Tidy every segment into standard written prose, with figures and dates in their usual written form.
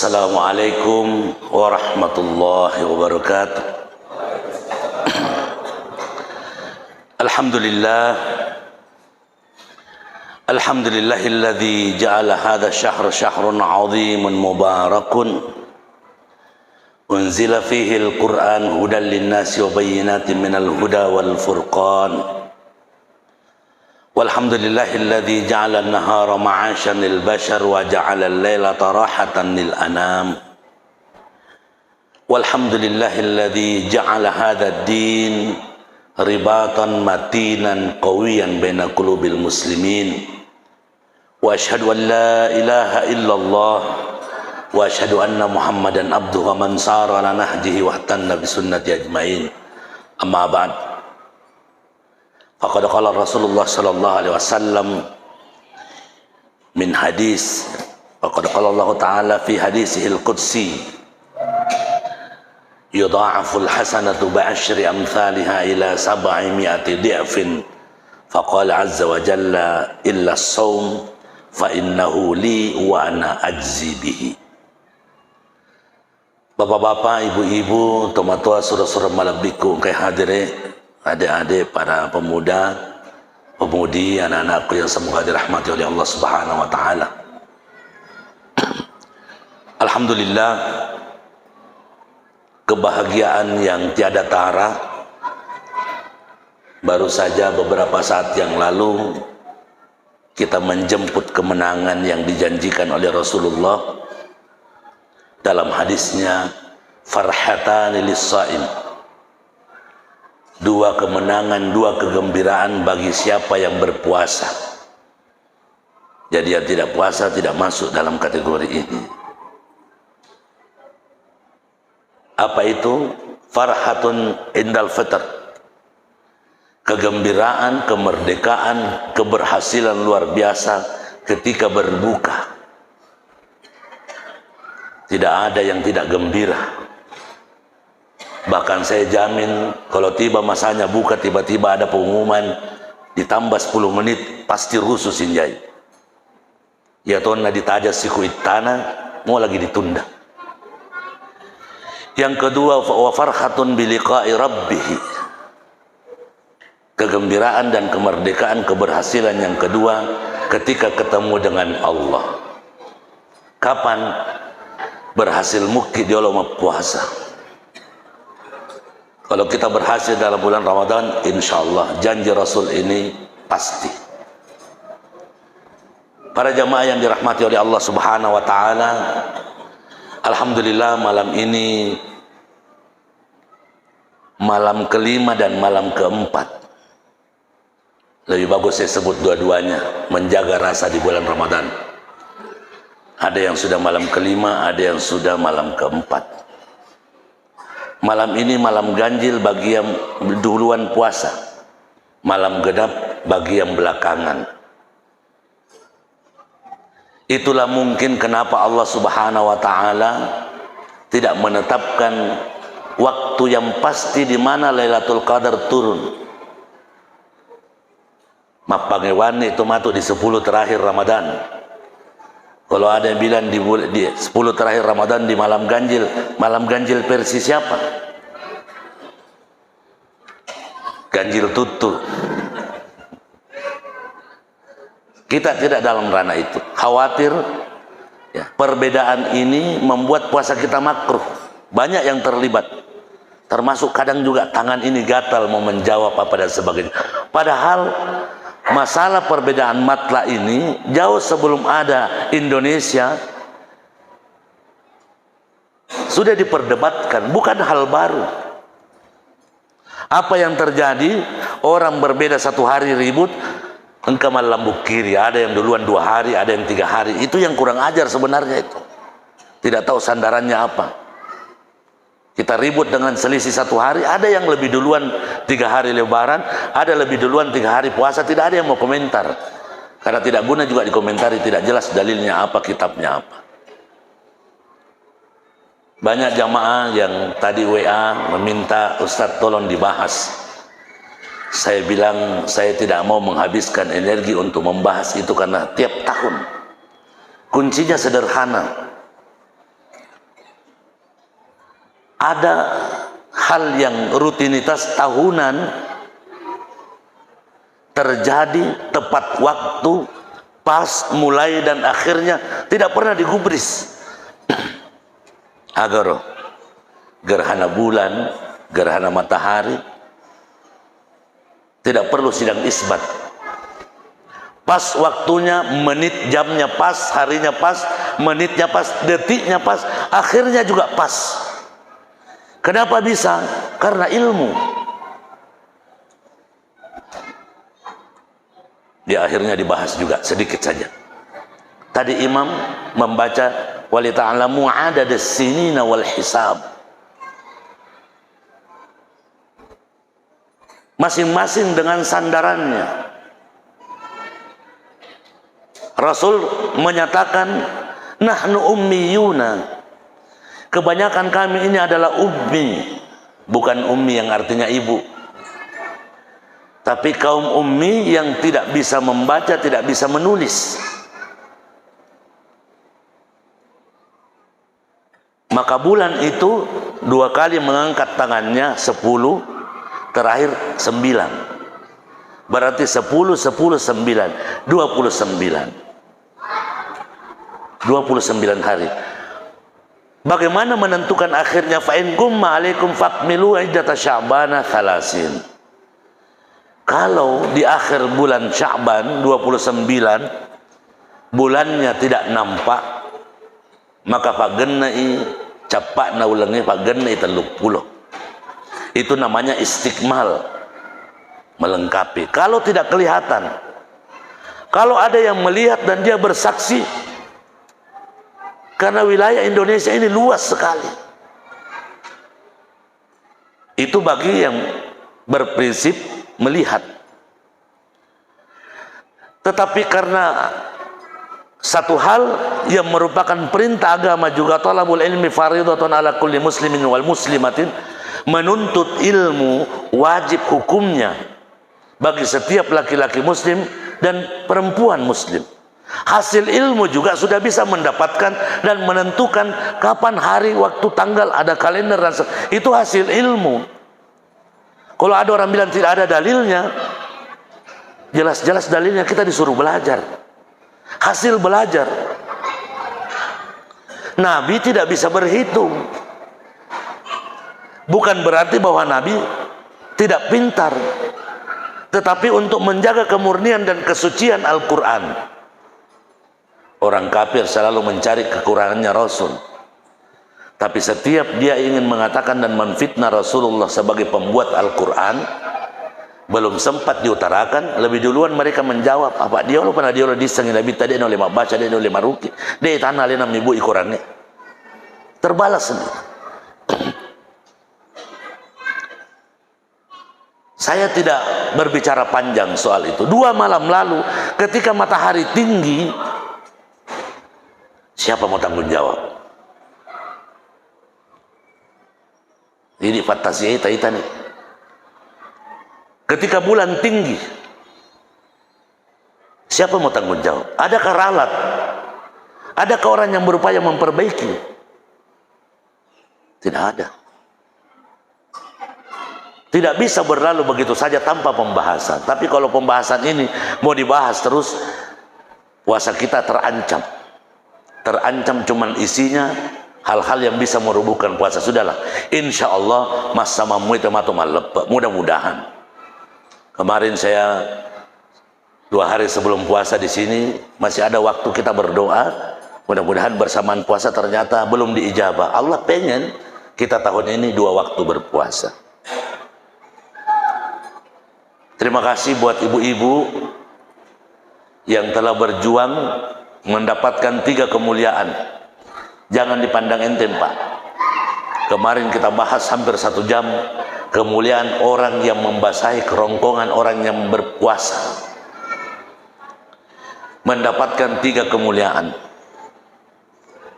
Assalamualaikum warahmatullahi wabarakatuh. Alhamdulillahilladzi ja'ala hadha syahra syahrun 'azimun mubarakun unzila fihi al-Qur'an hudan lin-nasi wa bayyinatin minal huda wal furqan. Walhamdulillahilladzi ja'ala an-nahara ma'asyan lil bashar wa ja'ala al-lailata rahatan lil anam. Walhamdulillahilladzi ja'ala hadha ad-din ribatan matinan qawiyan baina qulubil muslimin. Wa asyhadu an la ilaha illallah wa asyhadu anna Muhammadan abduhu wa man sara ala nahjihi wa ihtanna bi sunnati ajmain. Amma ba'd. Faqad qala Rasulullah sallallahu alaihi wasallam min hadis, faqad qala Allah Ta'ala fi hadisihil qudsi, yudha'aful hasanatu bi'ashri amthaliha ila 700 di'fin. Faqala azza wa jalla illa as-sawm fa innahu li wa ana ajzi bihi. Bapak-bapak, ibu-ibu, tua-tua, saudara-saudara malabiku kay hadire, adik-adik, para pemuda, pemudi, anak-anakku yang semoga dirahmati oleh Allah Subhanahu wa taala. Alhamdulillah, kebahagiaan yang tiada tara. Baru saja beberapa saat yang lalu kita menjemput kemenangan yang dijanjikan oleh Rasulullah dalam hadisnya, farhatani lis-shaim, dua kemenangan, dua kegembiraan bagi siapa yang berpuasa. Jadi yang tidak puasa tidak masuk dalam kategori ini. Apa itu? Farhatun indal fitr, kegembiraan, kemerdekaan, keberhasilan luar biasa ketika berbuka. Tidak ada yang tidak gembira. Bahkan saya jamin kalau tiba masanya buka, tiba-tiba ada pengumuman ditambah 10 menit, pasti rusuh sinjai. Ya tonna ditaja sikuit tanah, mau lagi ditunda. Yang kedua, wa farhatun biliqa'i rabbih, kegembiraan dan kemerdekaan, keberhasilan yang kedua ketika ketemu dengan Allah. Kapan? Berhasil mukti di Allah puasa. Kalau kita berhasil dalam bulan Ramadan, insya Allah janji Rasul ini pasti. Para jamaah yang dirahmati oleh Allah Subhanahu wa taala, alhamdulillah malam ini malam kelima dan malam keempat. Lebih bagus saya sebut dua-duanya, menjaga rasa di bulan Ramadan. Ada yang sudah malam kelima, ada yang sudah malam keempat. Malam ini malam ganjil bagi yang duluan puasa, malam genap bagi yang belakangan. Itulah mungkin kenapa Allah Subhanahu wa taala tidak menetapkan waktu yang pasti di mana Lailatul Qadar turun. Mapangewani itu matu di 10 terakhir Ramadan. Kalau ada yang bilang di 10 terakhir Ramadan di malam ganjil versi siapa? Ganjil tutu. Kita tidak dalam ranah itu. Khawatir ya, perbedaan ini membuat puasa kita makruh. Banyak yang terlibat. Termasuk kadang juga tangan ini gatal mau menjawab apa dan sebagainya. Padahal masalah perbedaan matla ini jauh sebelum ada Indonesia sudah diperdebatkan, bukan hal baru. Apa yang terjadi? Orang berbeda satu hari ribut, engkau malam kiri, ada yang duluan 2 hari, ada yang 3 hari. Itu yang kurang ajar sebenarnya itu. Tidak tahu sandarannya apa. Kita ribut dengan selisih 1 hari, ada yang lebih duluan 3 hari lebaran, ada lebih duluan 3 hari puasa, tidak ada yang mau komentar. Karena tidak guna juga dikomentari, tidak jelas dalilnya apa, kitabnya apa. Banyak jamaah yang tadi WA meminta Ustadz tolong dibahas. Saya bilang saya tidak mau menghabiskan energi untuk membahas itu karena tiap tahun kuncinya sederhana. ada hal yang rutinitas tahunan terjadi tepat waktu, pas mulai dan akhirnya, tidak pernah digubris. Agar gerhana bulan, gerhana matahari, tidak perlu sidang isbat. Pas waktunya, menit jamnya pas, harinya pas, menitnya pas, detiknya pas, akhirnya juga pas. Kenapa bisa? Karena ilmu. Di akhirnya dibahas juga sedikit saja. Tadi imam membaca wali ta'lamu adad as-sinina wal hisab. Masing-masing dengan sandarannya. Rasul menyatakan nahnu ummiyuna. Kebanyakan kami ini adalah ummi, bukan ummi yang artinya ibu, tapi kaum ummi yang tidak bisa membaca, tidak bisa menulis. Maka bulan itu 2 kali mengangkat tangannya, 10, terakhir 9. Berarti 10, 10, 9, 29. 29 hari. Bagaimana menentukan akhirnya? Fa in gumma alaikum fakmilu iddata sya'bana 30. Kalau di akhir bulan Sya'ban 29 bulannya tidak nampak, maka fagenai capakna ulangi fagenai 30. Itu namanya istikmal, melengkapi. Kalau tidak kelihatan, kalau ada yang melihat dan dia bersaksi, karena wilayah Indonesia ini luas sekali. Itu bagi yang berprinsip melihat. Tetapi karena satu hal yang merupakan perintah agama juga, talabul ilmi fardhatun ala kulli muslimin wal muslimatin, menuntut ilmu wajib hukumnya bagi setiap laki-laki muslim dan perempuan muslim. Hasil ilmu juga sudah bisa mendapatkan dan menentukan kapan hari, waktu, tanggal, ada kalender dan itu hasil ilmu. Kalau ada orang bilang tidak ada dalilnya, jelas-jelas dalilnya, kita disuruh belajar. Hasil belajar. Nabi tidak bisa berhitung. Bukan berarti bahwa Nabi tidak pintar, tetapi untuk menjaga kemurnian dan kesucian Al-Quran. Orang kafir selalu mencari kekurangannya Rasul, tapi setiap dia ingin mengatakan dan menfitnah Rasulullah sebagai pembuat Al-Quran, belum sempat diutarakan, lebih duluan mereka menjawab, apa dia pernah dia disengin Nabi tadi oleh mak baca dia oleh maruki dia tanah lena ibu ikurannya terbalas sendiri. Saya tidak berbicara panjang soal itu. 2 malam lalu ketika matahari tinggi, siapa mau tanggung jawab? Ini fantasi kita nih. Ketika bulan tinggi, siapa mau tanggung jawab? Adakah ralat? Adakah orang yang berupaya memperbaiki? Tidak ada. Tidak bisa berlalu begitu saja tanpa pembahasan. Tapi kalau pembahasan ini mau dibahas terus, puasa kita terancam. Terancam cuman isinya hal-hal yang bisa merubuhkan puasa. Sudahlah, insya Allah masa mamu itu mudah-mudahan. Kemarin saya 2 hari sebelum puasa di sini masih ada waktu kita berdoa. Mudah-mudahan bersamaan puasa ternyata belum diijabah. Allah pengen kita tahun ini 2 waktu berpuasa. Terima kasih buat ibu-ibu yang telah berjuang mendapatkan 3 kemuliaan. Jangan dipandang enteng, Pak. Kemarin kita bahas hampir 1 jam kemuliaan orang yang membasahi kerongkongan orang yang berpuasa. Mendapatkan 3 kemuliaan.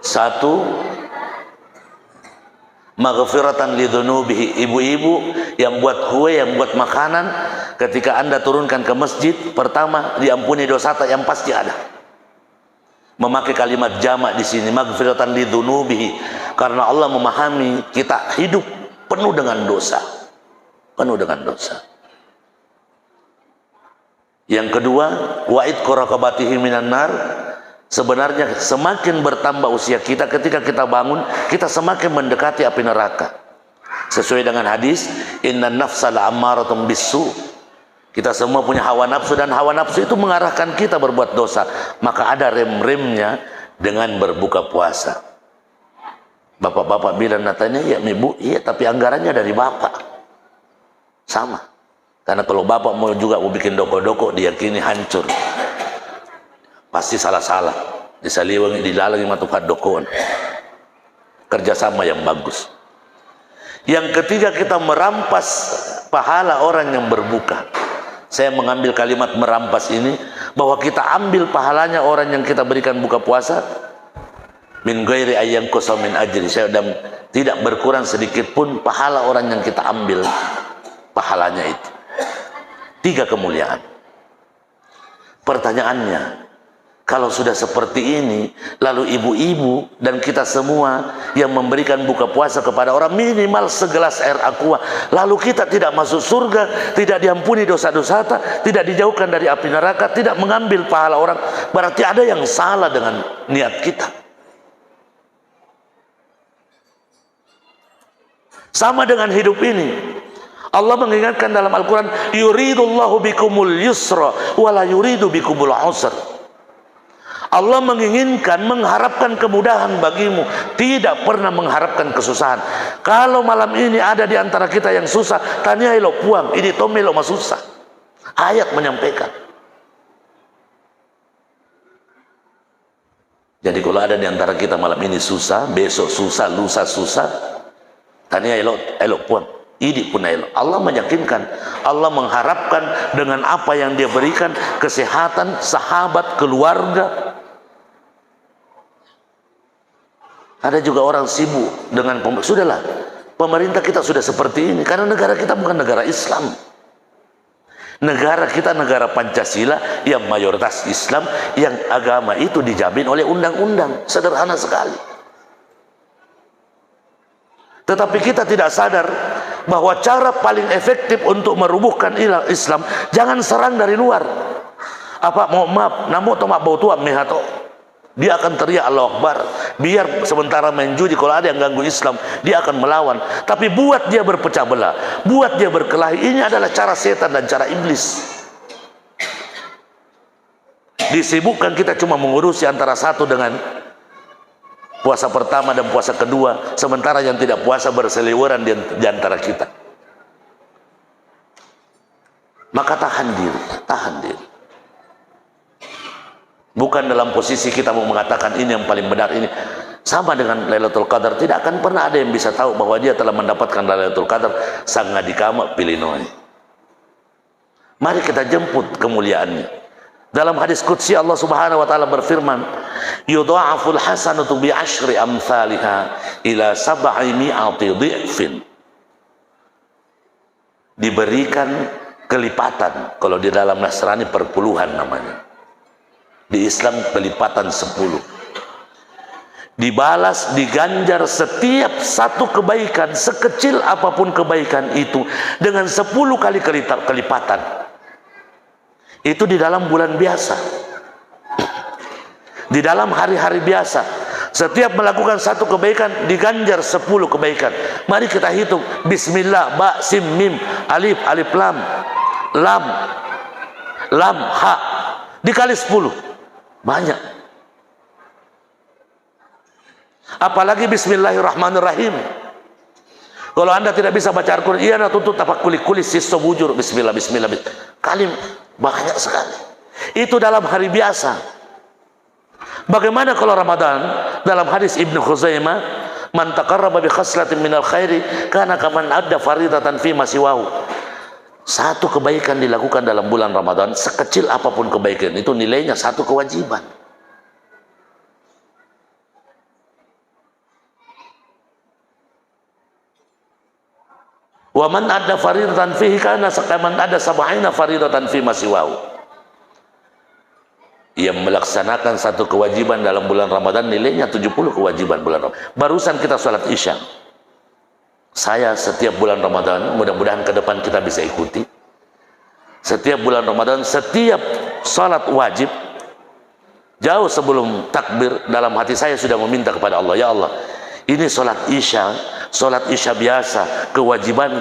1, maghfiratan lidzunubihi. Ibu-ibu yang buat kue, yang buat makanan, ketika Anda turunkan ke masjid, pertama diampuni dosa yang pasti ada. memakai kalimat jamak di sini, maghfiratan lidzunubihi, karena Allah memahami kita hidup penuh dengan dosa, penuh dengan dosa. Yang kedua, wa'id qaraqabatihi minan nar. Sebenarnya semakin bertambah usia kita, ketika kita bangun, kita semakin mendekati api neraka. Sesuai dengan hadis, innan nafsa la'ammaratun bisu. Kita semua punya hawa nafsu, dan hawa nafsu itu mengarahkan kita berbuat dosa. Maka ada rem-remnya dengan berbuka puasa. Bapak-bapak bilang, natanya, ya ibu, iya, tapi anggarannya dari bapak. Sama. Karena kalau bapak mau juga mau bikin doko-doko, diyakini hancur. Pasti salah-salah. Disaliwangi, dilalangi matukat dokoan. Kerjasama yang bagus. Yang ketiga, kita merampas pahala orang yang berbuka. Saya mengambil kalimat merampas ini, bahwa kita ambil pahalanya orang yang kita berikan buka puasa, min ghairi ayyan qasa min ajri. Saya tidak berkurang sedikit pun pahala orang yang kita ambil pahalanya itu. 3 kemuliaan. Pertanyaannya, kalau sudah seperti ini, lalu ibu-ibu dan kita semua yang memberikan buka puasa kepada orang minimal segelas air aqua, lalu kita tidak masuk surga, tidak diampuni dosa-dosa, tidak dijauhkan dari api neraka, tidak mengambil pahala orang, berarti ada yang salah dengan niat kita. Sama dengan hidup ini. Allah mengingatkan dalam Al-Quran, yuridullahu bikumul yusra wala yuridu bikumul usra. Allah menginginkan, mengharapkan kemudahan bagimu, tidak pernah mengharapkan kesusahan. Kalau malam ini ada di antara kita yang susah, tanya lo puang, ini tomelo mas susah. Ayat menyampaikan. Jadi kalau ada di antara kita malam ini susah, besok susah, lusa susah, tanya elo puang. Ini pun Allah meyakinkan, Allah mengharapkan dengan apa yang dia berikan, kesehatan, sahabat, keluarga. Ada juga orang sibuk dengan sudahlah, pemerintah kita sudah seperti ini karena negara kita bukan negara Islam. Negara kita negara Pancasila yang mayoritas Islam, yang agama itu dijamin oleh undang-undang. Sederhana sekali. Tetapi kita tidak sadar bahwa cara paling efektif untuk merubuhkan Islam, jangan serang dari luar. Apa mau maaf, namu atau mak bau tua mehato. Dia akan teriak Allahu Akbar. Biar sementara main judi, kalau ada yang ganggu Islam, dia akan melawan. Tapi buat dia berpecah belah, buat dia berkelahi, ini adalah cara setan dan cara iblis. Disibukkan kita cuma mengurusi antara satu dengan puasa pertama dan puasa kedua, sementara yang tidak puasa berseliweran di antara kita. Maka tahan diri, tahan diri. Bukan dalam posisi kita mau mengatakan ini yang paling benar, ini sama dengan Lailatul Qadar. Tidak akan pernah ada yang bisa tahu bahwa dia telah mendapatkan Lailatul Qadar sangat dikama pilinoi. Mari kita jemput kemuliaannya. Dalam hadis qudsi Allah Subhanahu wa taala berfirman, yudha'aful hasanatu bi asyri amsalha ila 700 dhifin. Diberikan kelipatan. Kalau di dalam Nasrani perpuluhan namanya. Di Islam kelipatan 10. Dibalas, diganjar setiap satu kebaikan, sekecil apapun kebaikan itu, dengan 10 kali kelipatan. Itu di dalam bulan biasa. Di dalam hari-hari biasa, setiap melakukan satu kebaikan diganjar 10 kebaikan. Mari kita hitung. Bismillah, ba, sim, mim, alif, alif, lam, lam, ha, dikali 10. Banyak. Apalagi bismillahirrahmanirrahim. Kalau anda tidak bisa baca Al-Quran, iya anda tuntut tapak kulit sisto bujur. Bismillah, bismillah, kalim banyak sekali. Itu dalam hari biasa. Bagaimana kalau Ramadan? Dalam hadis Ibnu Khuzaimah, man taqarraba bi khaslatin minal khairi kana kaman adda faridatan fi ma siwahu. Satu kebaikan dilakukan dalam bulan Ramadan, sekecil apapun kebaikan itu nilainya satu kewajiban. Wa man adda faridatan fihi kana kaman adda 70 faridatan fi ma siwahu. Yang melaksanakan satu kewajiban dalam bulan Ramadan nilainya 70 kewajiban bulan Ramadan. Barusan kita sholat Isya. Saya setiap bulan Ramadan, mudah-mudahan ke depan kita bisa ikuti. Setiap bulan Ramadan, setiap sholat wajib, jauh sebelum takbir, dalam hati saya sudah meminta kepada Allah, ya Allah, ini sholat Isya biasa, kewajiban.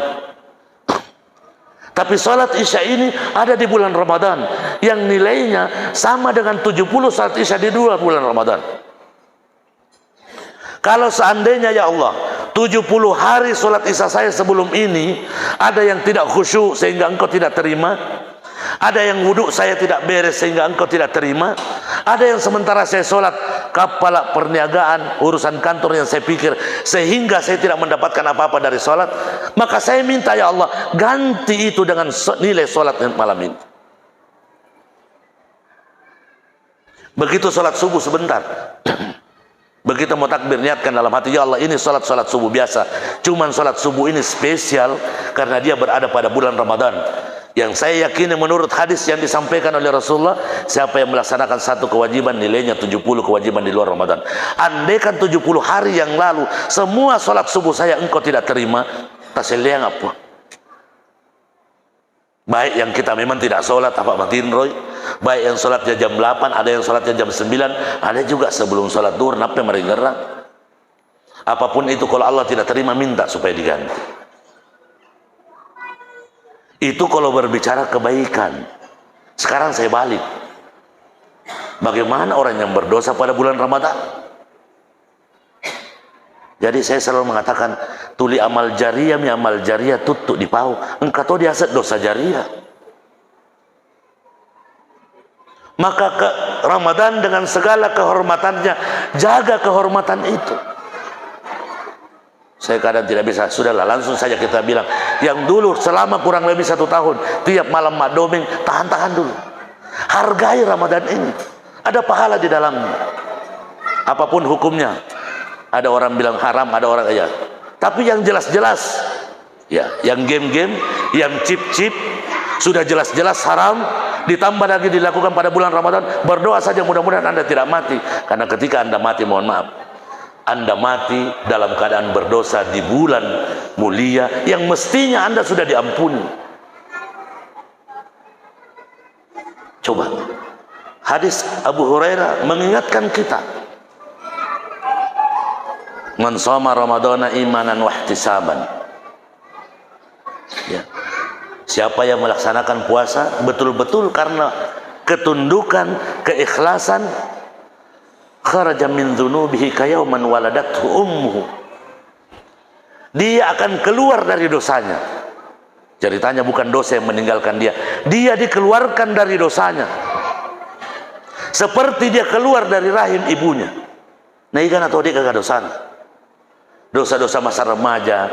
Tapi sholat Isya ini ada di bulan Ramadan, yang nilainya sama dengan 70 sholat Isya di 2 bulan Ramadan. Kalau seandainya ya Allah 70 hari sholat Isya saya sebelum ini ada yang tidak khusyuk sehingga engkau tidak terima, ada yang wudhu saya tidak beres sehingga engkau tidak terima, ada yang sementara saya sholat kepala perniagaan urusan kantor yang saya pikir sehingga saya tidak mendapatkan apa-apa dari sholat, maka saya minta ya Allah ganti itu dengan nilai sholat malam ini. Begitu sholat subuh sebentar, begitu mau takbir niatkan dalam hati, ya Allah ini sholat subuh biasa, cuman sholat subuh ini spesial karena dia berada pada bulan Ramadan. Yang saya yakini menurut hadis yang disampaikan oleh Rasulullah, siapa yang melaksanakan satu kewajiban nilainya 70 kewajiban di luar Ramadan. Andaikan 70 hari yang lalu semua sholat subuh saya engkau tidak terima, taseliang apa? Baik yang kita memang tidak sholat apa matiin roy, baik yang sholatnya jam 8, ada yang sholatnya jam 9, ada juga sebelum sholat duhur, napa meringerang. Apapun itu kalau Allah tidak terima minta supaya diganti. Itu kalau berbicara kebaikan. Sekarang saya balik, bagaimana orang yang berdosa pada bulan Ramadan? Jadi saya selalu mengatakan, tuli amal jariyah mi amal jariyah tutup di pau. Engkau tahu dia dosa jariyah. Maka ke Ramadan dengan segala kehormatannya, jaga kehormatan itu. Saya kadang tidak bisa, sudahlah langsung saja kita bilang, yang dulu selama kurang lebih 1 tahun tiap malam makdoming, tahan dulu, hargai Ramadan ini, ada pahala di dalamnya. Apapun hukumnya, ada orang bilang haram, ada orang ya, tapi yang jelas-jelas ya, yang game-game, yang chip-chip sudah jelas-jelas haram, ditambah lagi dilakukan pada bulan Ramadan, berdoa saja mudah-mudahan Anda tidak mati, karena ketika Anda mati, mohon maaf, Anda mati dalam keadaan berdosa di bulan mulia yang mestinya Anda sudah diampuni. Coba hadis Abu Hurairah mengingatkan kita, man shoma ramadhana imanan wa ihtisaban, ya, siapa yang melaksanakan puasa betul-betul karena ketundukan, keikhlasan, kharaja min dzunubihi kayauman waladathu ummuhu, dia akan keluar dari dosanya. Ceritanya bukan dosa yang meninggalkan dia, dia dikeluarkan dari dosanya seperti dia keluar dari rahim ibunya. Nah ikan atau dia kagak dosa, dosa-dosa masa remaja.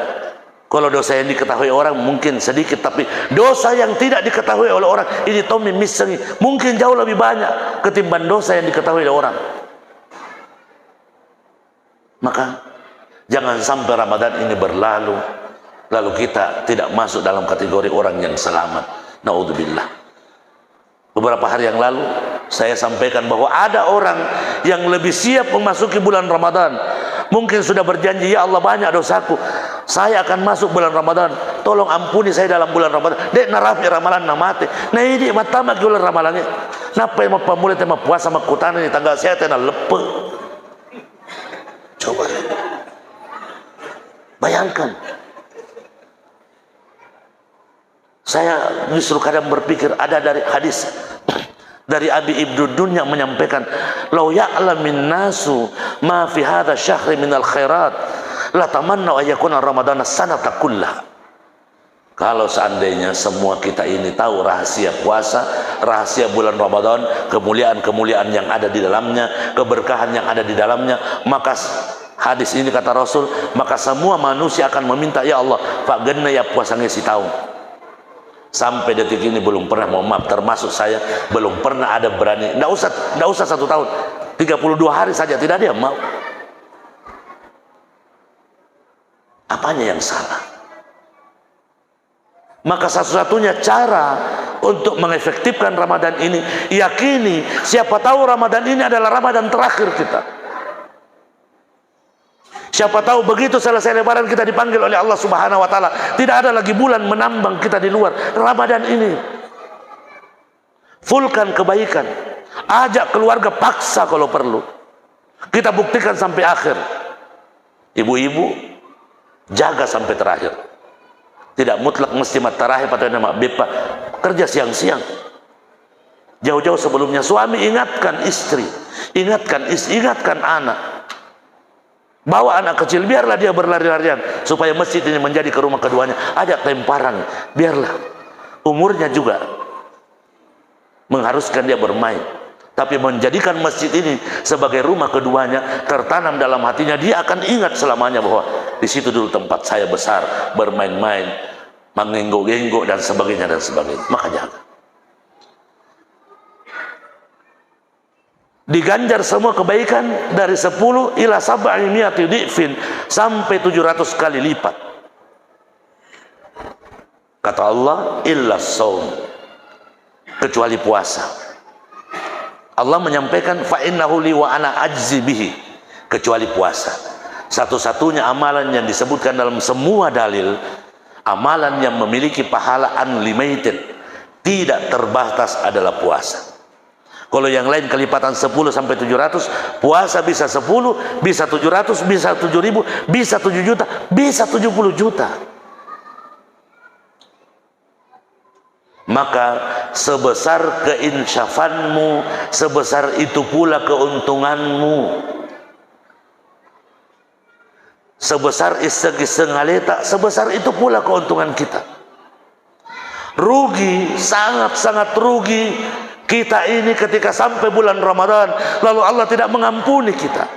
Kalau dosa yang diketahui orang mungkin sedikit, tapi dosa yang tidak diketahui oleh orang ini Tommy misteri mungkin jauh lebih banyak ketimbang dosa yang diketahui oleh orang. Maka jangan sampai Ramadan ini berlalu lalu kita tidak masuk dalam kategori orang yang selamat. Naudzubillah. Beberapa hari yang lalu saya sampaikan bahwa ada orang yang lebih siap memasuki bulan Ramadan. Mungkin sudah berjanji, ya Allah banyak dosaku, saya akan masuk bulan Ramadan, tolong ampuni saya dalam bulan Ramadan. Dek narafi ramalan namate. Nah ini mata maki bulan ramalannya. Napa yang pamulai tema puasa makutana ini tanggal saya tena lepe. Coba bayangkan, saya justru kadang berpikir ada dari hadis dari Abi Ibnu Dun yang menyampaikan, lau ya'lamin nasu ma fi hadha syahri minal khairat la tamanna ayakuna ramadana sanata kullah. Kalau seandainya semua kita ini tahu rahasia puasa, rahasia bulan Ramadan, kemuliaan-kemuliaan yang ada di dalamnya, keberkahan yang ada di dalamnya, maka hadis ini kata Rasul, maka semua manusia akan meminta, ya Allah, Pak Genna ya puasanya si tahun. Sampai detik ini belum pernah, mohon maaf, termasuk saya, belum pernah ada berani. Nggak usah 1 tahun, 32 hari saja tidak ada yang mau. Apanya yang salah? Maka satu-satunya cara untuk mengefektifkan Ramadan ini, yakini siapa tahu Ramadan ini adalah Ramadan terakhir kita. Siapa tahu begitu selesai Lebaran kita dipanggil oleh Allah Subhanahu wa taala, tidak ada lagi bulan menambang kita di luar. Ramadan ini fullkan kebaikan, ajak keluarga, paksa kalau perlu, kita buktikan sampai akhir. Ibu-ibu jaga sampai terakhir, tidak mutlak mesti matarahi atau nama bepa, kerja siang-siang, jauh-jauh sebelumnya. Suami ingatkan istri, ingatkan anak, bawa anak kecil, biarlah dia berlari-larian supaya masjid ini menjadi ke rumah keduanya. Ajak temparan, biarlah umurnya juga mengharuskan dia bermain, tapi menjadikan masjid ini sebagai rumah keduanya, tertanam dalam hatinya, dia akan ingat selamanya bahwa di situ dulu tempat saya besar, bermain-main, mengenggok-genggok dan sebagainya. Maka jaga. Diganjar semua kebaikan dari 10 ila 700 di'fin, sampai 700 kali lipat. Kata Allah, illa shaum, kecuali puasa. Allah menyampaikan fa innahu li wa ana ajzi bihi, kecuali puasa. Satu-satunya amalan yang disebutkan dalam semua dalil, amalan yang memiliki pahala unlimited, tidak terbatas, adalah puasa. Kalau yang lain kelipatan 10 sampai 700, puasa bisa 10, bisa 700, bisa 7.000, bisa 7 juta, bisa 70 juta. Maka sebesar keinsyafanmu, sebesar itu pula keuntunganmu. Sebesar segi sengaleta, sebesar itu pula keuntungan kita. Rugi, sangat-sangat rugi kita ini ketika sampai bulan Ramadan lalu Allah tidak mengampuni kita.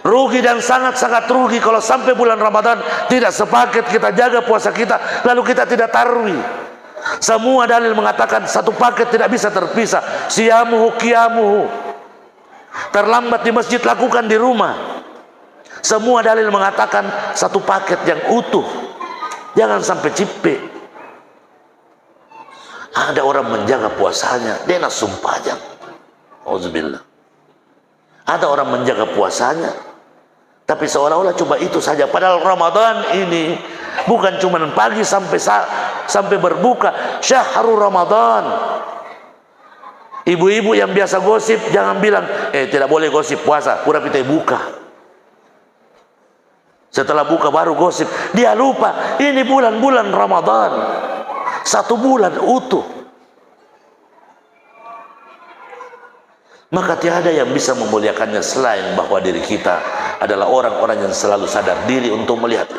Rugi dan sangat-sangat rugi kalau sampai bulan Ramadan tidak sepaket kita jaga puasa kita lalu kita tidak tarawih. Semua dalil mengatakan satu paket tidak bisa terpisah. Siyamuhu qiyamuhu, terlambat di masjid lakukan di rumah. Semua dalil mengatakan satu paket yang utuh, jangan sampai cipik. Ada orang menjaga puasanya, dia nak sumpah. Auzubillah. Ada orang menjaga puasanya, tapi seolah-olah coba itu saja. Padahal Ramadan ini bukan cuma pagi sampai berbuka, syahrul Ramadan. Ibu-ibu yang biasa gosip jangan bilang tidak boleh gosip puasa, pura kita buka. Setelah buka baru gosip. Dia lupa ini bulan-bulan Ramadan, 1 bulan utuh. Maka tiada yang bisa memuliakannya selain bahwa diri kita adalah orang-orang yang selalu sadar diri untuk melihat.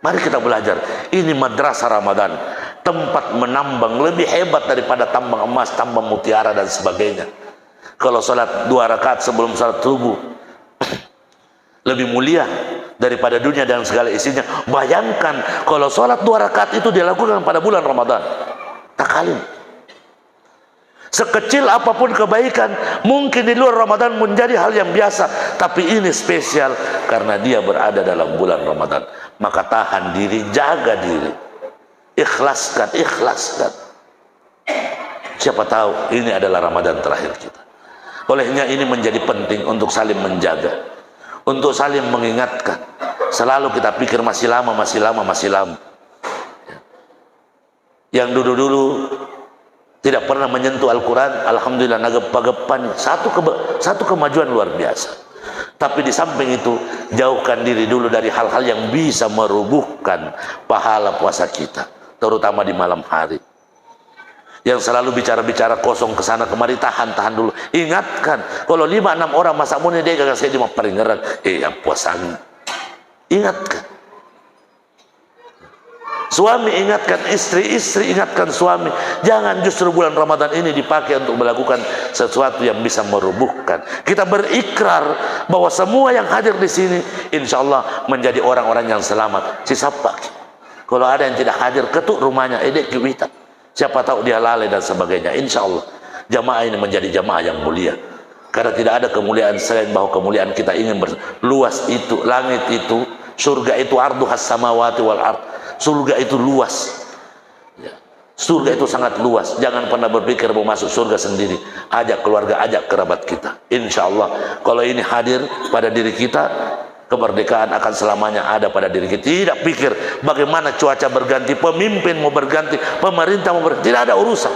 Mari kita belajar. Ini madrasah Ramadan, tempat menambang lebih hebat daripada tambang emas, tambang mutiara dan sebagainya. Kalau sholat 2 rakaat sebelum sholat subuh lebih mulia daripada dunia dan segala isinya. Bayangkan kalau sholat 2 rakaat itu dilakukan pada bulan Ramadan, takalin. Sekecil apapun kebaikan mungkin di luar Ramadan menjadi hal yang biasa, tapi ini spesial karena dia berada dalam bulan Ramadan. Maka tahan diri, jaga diri, ikhlaskan. Siapa tahu ini adalah Ramadan terakhir kita. Olehnya ini menjadi penting untuk saling menjaga, untuk saling mengingatkan. Selalu kita pikir masih lama. Yang dulu-dulu tidak pernah menyentuh Al-Quran, alhamdulillah nagep-pagepan, satu kemajuan luar biasa. Tapi di samping itu, jauhkan diri dulu dari hal-hal yang bisa merubuhkan pahala puasa kita, terutama di malam hari. Yang selalu bicara-bicara kosong kesana kemari, tahan dulu. Ingatkan, kalau 5-6 orang masak muni dia gak saya cuma peringeran, yang puasanya. Ingatkan. Suami ingatkan istri ingatkan suami. Jangan justru bulan Ramadan ini dipakai untuk melakukan sesuatu yang bisa merubuhkan. Kita berikrar bahwa semua yang hadir di sini insya Allah menjadi orang-orang yang selamat. Si sapak. Kalau ada yang tidak hadir, ketuk rumahnya, edek kita. Siapa tahu dia lalai dan sebagainya. Insya Allah jamaah ini menjadi jamaah yang mulia. Karena tidak ada kemuliaan selain bahwa kemuliaan kita ingin luas itu, langit itu, surga itu arduhas samawati wal ard. Surga itu luas. Ya. Surga itu sangat luas. Jangan pernah berpikir mau masuk surga sendiri. Ajak keluarga, ajak kerabat kita. Insya Allah, kalau ini hadir pada diri kita, kemerdekaan akan selamanya ada pada diri kita. Tidak pikir bagaimana cuaca berganti, pemimpin mau berganti, pemerintah mau berganti. Tidak ada urusan.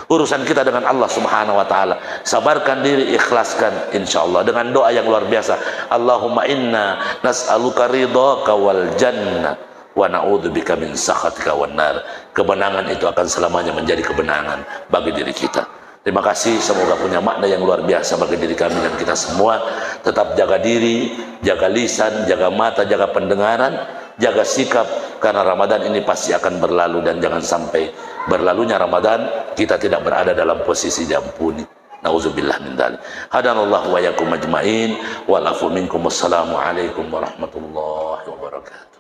Urusan kita dengan Allah Subhanahu wa taala. Sabarkan diri, ikhlaskan insyaallah dengan doa yang luar biasa. Allahumma inna nas'aluka ridhaka wal jannah wa na'udzubika min sakhatika wan nar. Kemenangan itu akan selamanya menjadi kemenangan bagi diri kita. Terima kasih, semoga punya makna yang luar biasa bagi diri kami dan kita semua. Tetap jaga diri, jaga lisan, jaga mata, jaga pendengaran, jaga sikap, karena Ramadan ini pasti akan berlalu, dan jangan sampai berlalunya Ramadan kita tidak berada dalam posisi diampuni. Nauzubillah min dzalik. Hadanallahu wa iyyakum ajmain. Wal afu minkum. Wassalamu alaikum warahmatullahi wabarakatuh.